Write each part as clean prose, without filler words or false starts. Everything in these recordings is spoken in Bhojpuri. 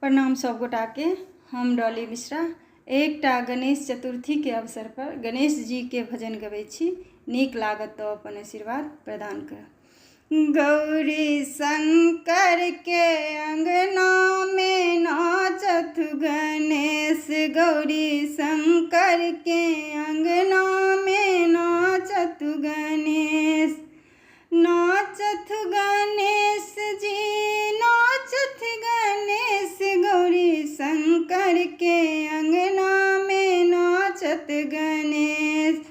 प्रणाम सब गोटा के। हम डॉली मिश्रा एकटा गणेश चतुर्थी के अवसर पर गणेश जी के भजन गबै छी। नीक लागत तो अपन आशीर्वाद प्रदान कर। गौरी शंकर के अंगना में नाचत गणेश, गौरी शंकर के अंगना में नाचत गणेश, नाचत गणेश जी नाचत गणेश, गौरी शंकर के अंगना में नाचत गणेश।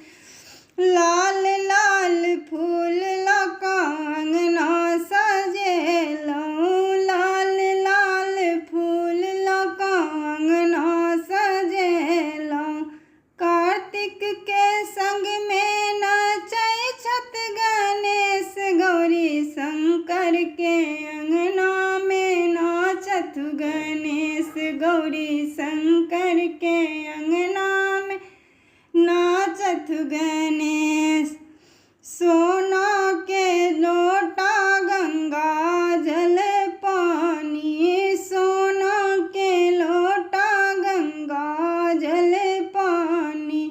लाल लाल फूल लका अंगना सजेलौं, लाल लाल फूल लका अंगना सजेलौं। कार्तिक के संग में नाचै छत गणेश, गौरी शंकर के अंगना में नाचत गणेश, गौरी शंकर के अंगना में नाचत गणेश। सोना के लोटा गंगा जल पानी, सोना के लोटा गंगा जल पानी,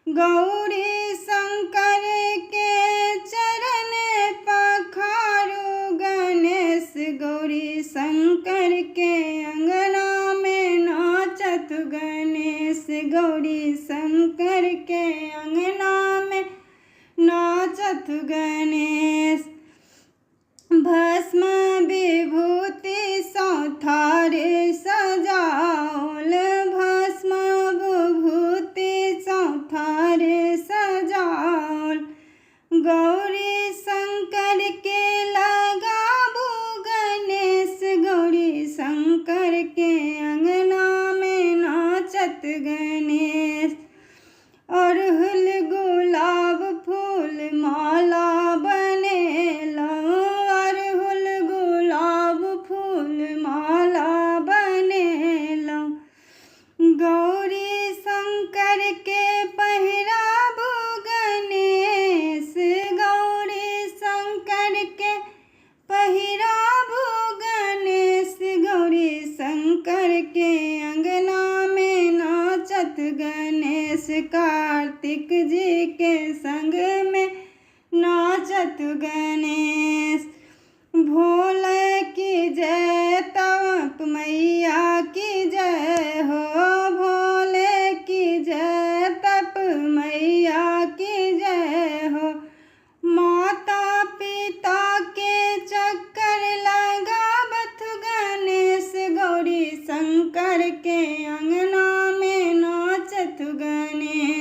गौरी शंकर के चरण पखारू गणेश, गौरी शंकर के अंगना में नाचत गणेश, गौरी शंकर के अंगना में नाचत गणेश। भस्म विभूति सौथारे सजाओल, भस्म विभूति सौथारे सजाओल, गौरी शंकर के लगाबू गणेश, गौरी शंकर के अंगना में नाचत गणेश। अड़हुल गुलाब फूल माला बनेलौं, अड़हुल गुलाब फूल माला बनेलौं, गौरी शंकर के पहिराबू गणेश, गौरी शंकर के पहिराबू गणेश, गौरी शंकर के अंगना में नाचत गणेश। कार्तिक जी के संग में नाचत गणेश। भोले की जय तप मैया की जय हो, भोले की जय तप मैया की जय हो। माता पिता के चक्कर लगावत गणेश, गौरी शंकर के अंगना में नाचत गणेश।